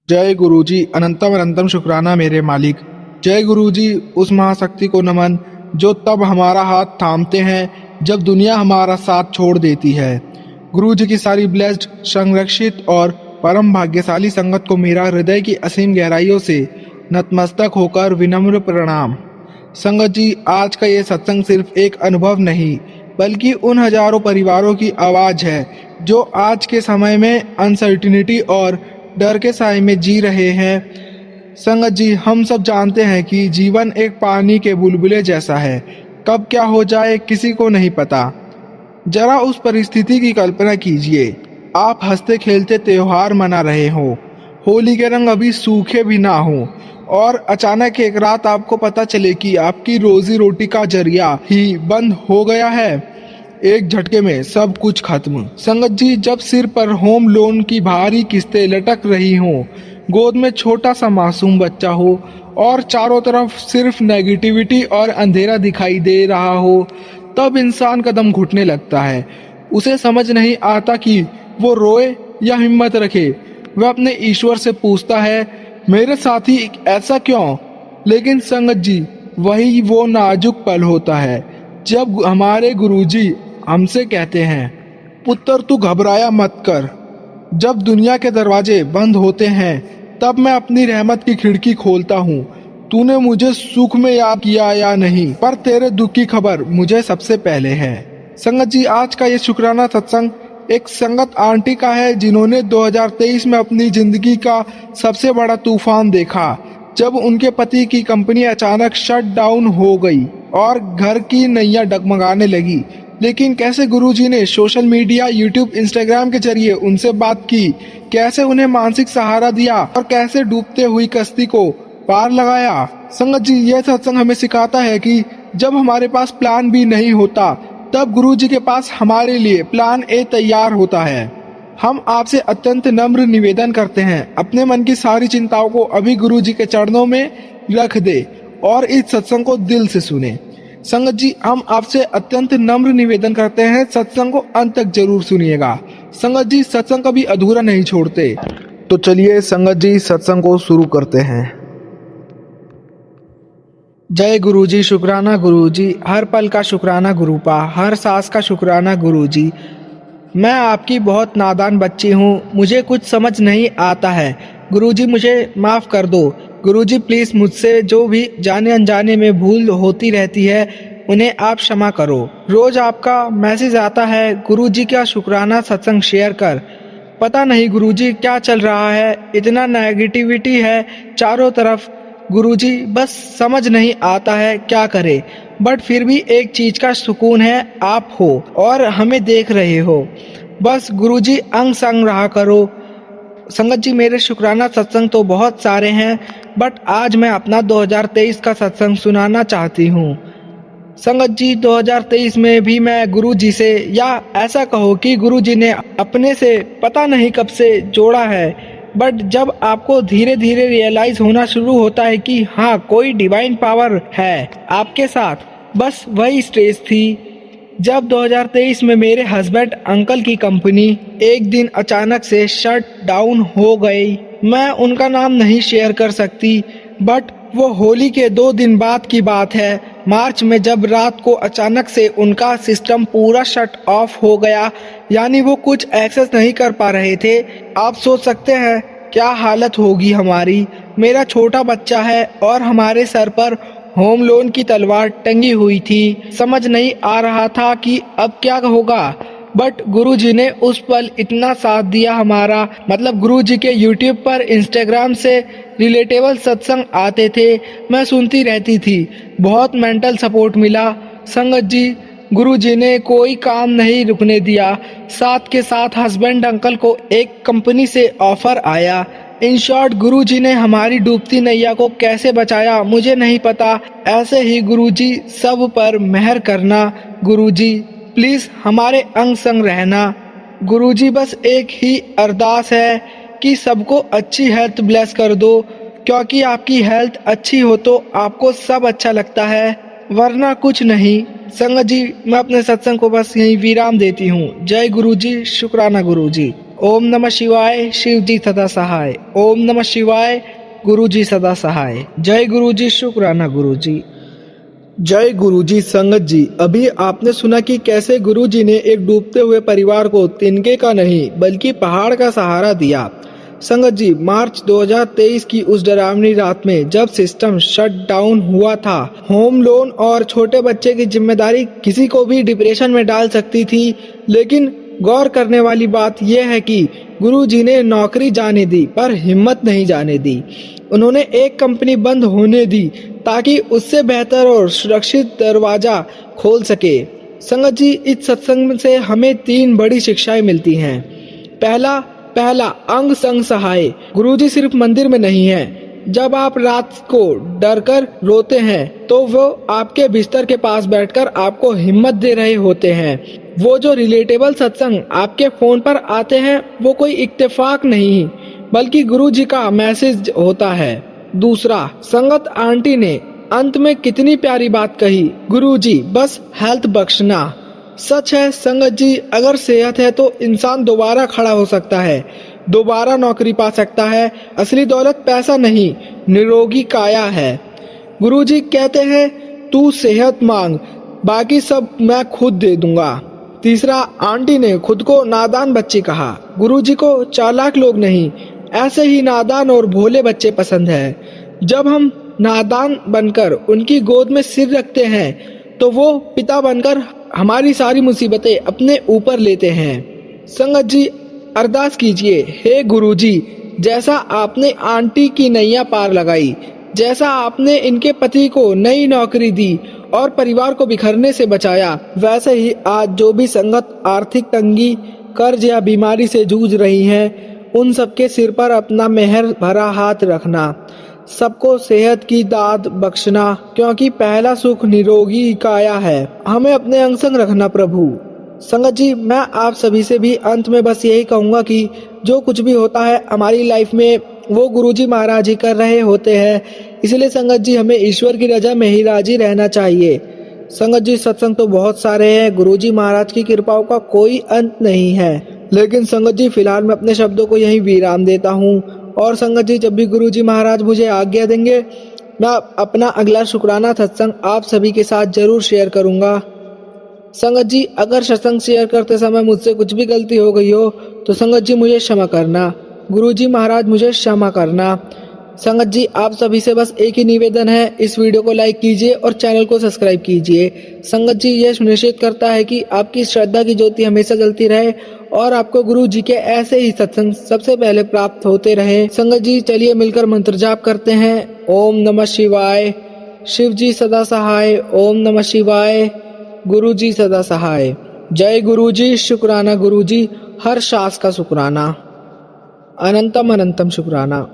जय गुरुजी, अनंतम अनंतम शुक्राना मेरे मालिक। जय गुरुजी, उस महाशक्ति को नमन जो तब हमारा हाथ थामते हैं जब दुनिया हमारा साथ छोड़ देती है। गुरुजी की सारी ब्लेस्ड, संरक्षित और परम भाग्यशाली संगत को मेरा हृदय की असीम गहराइयों से नतमस्तक होकर विनम्र प्रणाम। संगत जी, आज का ये सत्संग सिर्फ एक अनुभव नहीं बल्कि उन हजारों परिवारों की आवाज़ है जो आज के समय में अनसर्टिनिटी और डर के साए में जी रहे हैं। संगत जी, हम सब जानते हैं कि जीवन एक पानी के बुलबुले जैसा है। कब क्या हो जाए किसी को नहीं पता। जरा उस परिस्थिति की कल्पना कीजिए, आप हंसते खेलते त्योहार मना रहे हो, होली के रंग अभी सूखे भी ना हो और अचानक एक रात आपको पता चले कि आपकी रोजी रोटी का जरिया ही बंद हो गया है। एक झटके में सब कुछ खत्म। संगत जी, जब सिर पर होम लोन की भारी किस्तें लटक रही हों, गोद में छोटा सा मासूम बच्चा हो और चारों तरफ सिर्फ नेगेटिविटी और अंधेरा दिखाई दे रहा हो, तब इंसान कदम घुटने लगता है। उसे समझ नहीं आता कि वो रोए या हिम्मत रखे। वह अपने ईश्वर से पूछता है, मेरे साथ ही ऐसा क्यों? लेकिन संगत जी, वही वो नाजुक पल होता है जब हमारे गुरुजी हमसे कहते हैं, पुत्र तू घबराया मत कर। जब दुनिया के दरवाजे बंद होते हैं तब मैं अपनी रहमत की खिड़की खोलता हूँ। तूने मुझे सुख में याद किया या नहीं, पर तेरे दुख की खबर मुझे सबसे पहले है। संगत जी, आज का ये शुक्राना सत्संग एक संगत आंटी का है जिन्होंने 2023 में अपनी जिंदगी का सबसे बड़ा तूफान देखा, जब उनके पति की कंपनी अचानक शट डाउन हो गई और घर की नैया डगमगाने लगी। लेकिन कैसे गुरुजी ने सोशल मीडिया, यूट्यूब, इंस्टाग्राम के जरिए उनसे बात की, कैसे उन्हें मानसिक सहारा दिया और कैसे डूबते हुई कश्ती को पार लगाया। संगत जी, यह सत्संग हमें सिखाता है कि जब हमारे पास प्लान बी नहीं होता तब गुरुजी के पास हमारे लिए प्लान ए तैयार होता है। हम आपसे अत्यंत नम्र निवेदन करते हैं, अपने मन की सारी चिंताओं को अभी गुरुजी के चरणों में रख दे और इस सत्संग को दिल से सुने। संगत जी, हम आपसे अत्यंत नम्र निवेदन करते हैं, सत्संग को अंत तक जरूर सुनिएगा। संगत जी, सत्संग कभी अधूरा नहीं छोड़ते। तो चलिए संगत जी, सत्संग को शुरू करते हैं। जय गुरुजी, शुक्राना गुरुजी, हर पल का शुक्राना गुरुपा, हर सांस का शुक्राना गुरुजी। मैं आपकी बहुत नादान बच्ची हूँ, मुझे कुछ समझ नहीं आता है। गुरुजी, मुझे माफ़ कर दो। गुरुजी, प्लीज़ मुझसे जो भी जाने अनजाने में भूल होती रहती है उन्हें आप क्षमा करो। रोज़ आपका मैसेज आता है, गुरुजी का शुक्राना सत्संग शेयर कर। पता नहीं गुरुजी क्या चल रहा है, इतना नेगेटिविटी है चारों तरफ। गुरुजी, बस समझ नहीं आता है क्या करे, बट फिर भी एक चीज़ का सुकून है, आप हो और हमें देख रहे हो। बस गुरुजी, अंग संग रहा करो। संगत जी, मेरे शुक्राना सत्संग तो बहुत सारे हैं, बट आज मैं अपना 2023 का सत्संग सुनाना चाहती हूँ। संगत जी, 2023 में भी मैं गुरुजी से, या ऐसा कहो कि गुरुजी ने अपने से पता नहीं कब से जोड़ा है, बट जब आपको धीरे धीरे रियलाइज होना शुरू होता है कि हाँ, कोई डिवाइन पावर है आपके साथ, बस वही स्टेज थी जब 2023 में मेरे हस्बैंड अंकल की कंपनी एक दिन अचानक से शट डाउन हो गई। मैं उनका नाम नहीं शेयर कर सकती, बट वो होली के 2 दिन बाद की बात है, मार्च में, जब रात को अचानक से उनका सिस्टम पूरा शट ऑफ हो गया, यानी वो कुछ एक्सेस नहीं कर पा रहे थे। आप सोच सकते हैं क्या हालत होगी हमारी। मेरा छोटा बच्चा है और हमारे सर पर होम लोन की तलवार टंगी हुई थी। समझ नहीं आ रहा था कि अब क्या होगा, बट गुरुजी ने उस पल इतना साथ दिया हमारा। मतलब गुरुजी के यूट्यूब पर, इंस्टाग्राम से रिलेटेबल सत्संग आते थे, मैं सुनती रहती थी, बहुत मेंटल सपोर्ट मिला। संगत जी, गुरुजी ने कोई काम नहीं रुकने दिया। साथ के साथ हस्बैंड अंकल को एक कंपनी से ऑफर आया। इन शॉर्ट, गुरुजी ने हमारी डूबती नैया को कैसे बचाया मुझे नहीं पता। ऐसे ही गुरुजी सब पर मेहर करना। गुरुजी, प्लीज़ हमारे अंग संग रहना। गुरुजी, बस एक ही अरदास है कि सबको अच्छी हेल्थ ब्लेस कर दो, क्योंकि आपकी हेल्थ अच्छी हो तो आपको सब अच्छा लगता है, वरना कुछ नहीं। संगत जी, मैं अपने सत्संग को बस यहीं विराम देती हूँ। जय गुरुजी, शुक्राना गुरुजी। ओम नमः शिवाय, शिव जी सदा सहाय। ओम नमः शिवाय, गुरु जी सदा सहाय। जय गुरु जी, शुक्राना गुरु जी। जय गुरु जी। संगत जी, अभी आपने सुना कि कैसे गुरु जी ने एक डूबते हुए परिवार को तिनके का नहीं बल्कि पहाड़ का सहारा दिया। संगत जी, मार्च 2023 की उस डरावनी रात में जब सिस्टम शट डाउन हुआ था, होम लोन और छोटे बच्चे की जिम्मेदारी किसी को भी डिप्रेशन में डाल सकती थी, लेकिन गौर करने वाली बात यह है कि गुरु जी ने नौकरी जाने दी पर हिम्मत नहीं जाने दी। उन्होंने एक कंपनी बंद होने दी ताकि उससे बेहतर और सुरक्षित दरवाजा खोल सके। संगत जी, इस सत्संग से हमें 3 बड़ी शिक्षाएं मिलती हैं। पहला अंग संग सहाय। गुरुजी सिर्फ मंदिर में नहीं है। जब आप रात को डर कर रोते हैं तो वो आपके बिस्तर के पास बैठकर आपको हिम्मत दे रहे होते हैं। वो जो रिलेटेबल सत्संग आपके फोन पर आते हैं वो कोई इत्तेफाक नहीं बल्कि गुरु जी का मैसेज होता है। दूसरा, संगत आंटी ने अंत में कितनी प्यारी बात कही, गुरु जी बस हेल्थ बख्शना। सच है संगत जी, अगर सेहत है तो इंसान दोबारा खड़ा हो सकता है, दोबारा नौकरी पा सकता है। असली दौलत पैसा नहीं, निरोगी काया है। गुरु जी कहते हैं तू सेहत मांग, बाकी सब मैं खुद दे दूंगा। तीसरा, आंटी ने खुद को नादान बच्ची कहा। गुरु जी को चालाक लोग नहीं, ऐसे ही नादान और भोले बच्चे पसंद है। जब हम नादान बनकर उनकी गोद में सिर रखते हैं तो वो पिता बनकर हमारी सारी मुसीबतें अपने ऊपर लेते हैं। संगत जी, अरदास कीजिए, हे गुरु जी, जैसा आपने आंटी की नैया पार लगाई, जैसा आपने इनके पति को नई नौकरी दी और परिवार को बिखरने से बचाया, वैसे ही आज जो भी संगत आर्थिक तंगी, कर्ज या बीमारी से जूझ रही हैं, उन सबके सिर पर अपना मेहर भरा हाथ रखना, सबको सेहत की दाद बख्शना, क्योंकि पहला सुख निरोगी काया है। हमें अपने अंग संग रखना प्रभु। संगत जी, मैं आप सभी से भी अंत में बस यही कहूँगा कि जो कुछ भी होता है हमारी लाइफ में वो गुरुजी महाराज ही कर रहे होते हैं, इसलिए संगत जी हमें ईश्वर की रजा में ही राजी रहना चाहिए। संगत जी, सत्संग तो बहुत सारे हैं, गुरुजी महाराज की कृपाओं का कोई अंत नहीं है, लेकिन संगत जी फिलहाल मैं अपने शब्दों को यहीं विराम देता हूँ। और संगत जी, जब भी गुरुजी महाराज मुझे आज्ञा देंगे मैं अपना अगला शुक्राना सत्संग आप सभी के साथ जरूर शेयर करूँगा। संगत जी, अगर सत्संग शेयर करते समय मुझसे कुछ भी गलती हो गई हो तो संगत जी मुझे क्षमा करना, गुरुजी महाराज मुझे क्षमा करना। संगत जी, आप सभी से बस एक ही निवेदन है, इस वीडियो को लाइक कीजिए और चैनल को सब्सक्राइब कीजिए। संगत जी, यह सुनिश्चित करता है कि आपकी श्रद्धा की ज्योति हमेशा जलती रहे और आपको गुरु जी के ऐसे ही सत्संग सबसे पहले प्राप्त होते रहे। संगत जी, चलिए मिलकर मंत्र जाप करते हैं। ओम नमः शिवाय, शिव जी सदा सहाय। ओम नमः शिवाय, गुरु जी सदा सहाय। जय गुरु जी, शुक्राना गुरु जी, हर शास का शुक्राना, अनंतम अनंतम शुक्राना।